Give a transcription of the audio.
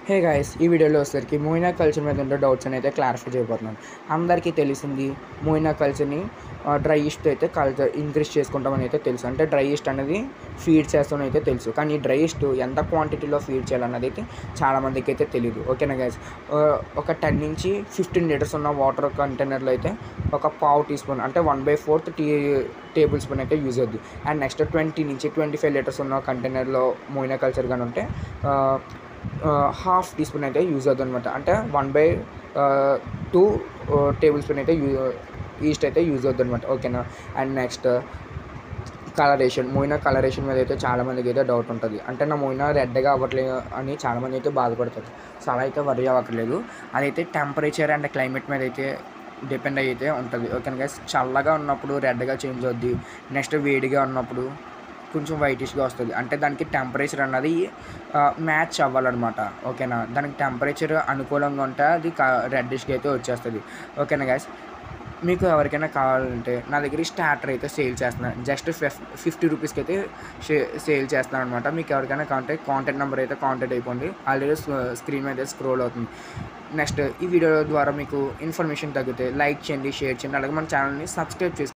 Hey guys, ఈ వీడియోలో వచ్చేసరికి మోయినా కల్చర్ మీద ఉండే డౌట్స్ అయితే క్లారిఫై చేయబోతున్నాను. అందరికీ తెలిసింది మోయినా కల్చర్ని డ్రై ఈస్ట్ అయితే కల్చర్ ఇంక్రీజ్ చేసుకుంటామని అయితే తెలుసు. అంటే డ్రై ఈస్ట్ అనేది ఫీడ్ చేస్తామని అయితే తెలుసు. కానీ ఈ డ్రై ఈస్ట్ ఎంత క్వాంటిటీలో ఫీడ్ చేయాలన్నది అయితే చాలామందికి అయితే తెలియదు. ఓకేనా గైస్, ఒక 10 నుంచి 15 లీటర్స్ ఉన్న వాటర్ కంటైనర్లో అయితే ఒక పావు టీ స్పూన్ అంటే 1/4 టేబుల్ స్పూన్ అయితే యూజ్ అవుద్ది. అండ్ నెక్స్ట్ 20 నుంచి 25 లీటర్స్ ఉన్న కంటైనర్లో మోయినా కల్చర్ కానీ ఉంటే హాఫ్ టీ స్పూన్ అయితే యూజ్ అవుతుంది అనమాట. అంటే 1/2 టేబుల్ స్పూన్ అయితే ఈస్ట్ అయితే యూజ్ అవుతుంది అనమాట. ఓకేనా. అండ్ నెక్స్ట్ మోయినా కలరేషన్ మీద అయితే చాలామందికి అయితే డౌట్ ఉంటుంది. అంటే నా మోయినా రెడ్గా అవ్వట్లేదు అని చాలామంది అయితే బాధపడతారు. సో అలా అయితే వరి అవ్వట్లేదు. అదైతే టెంపరేచర్ అండ్ క్లైమేట్ మీద అయితే డిపెండ్ అయితే ఉంటుంది. ఓకేనా గైస్, చల్లగా ఉన్నప్పుడు రెడ్గా చేంజ్ అవుద్ది. నెక్స్ట్ వేడిగా ఉన్నప్పుడు కొంచెం వైటిష్గా వస్తుంది. అంటే దానికి టెంపరేచర్ అన్నది మ్యాచ్ అవ్వాలన్నమాట. ఓకేనా. దానికి టెంపరేచర్ అనుకూలంగా ఉంటే అది రెడ్డిష్గా అయితే వచ్చేస్తుంది. ఓకేనా గైస్, మీకు ఎవరికైనా కావాలంటే నా దగ్గర స్టార్టర్ అయితే సేల్ చేస్తున్నాను. జస్ట్ 50 రూపీస్కి అయితే సేల్ చేస్తున్నాను అనమాట. మీకు ఎవరికైనా కాంటాక్ట్ నెంబర్ అయితే కాంటాక్ట్ అయిపోండి. ఆల్రెడీ స్క్రీన్ మీద స్క్రోల్ అవుతుంది. నెక్స్ట్ ఈ వీడియో ద్వారా మీకు ఇన్ఫర్మేషన్ తగ్గితే లైక్ చేయండి, షేర్ చేయండి, అలాగే మన ఛానల్ని సబ్స్క్రైబ్ చేసుకోండి.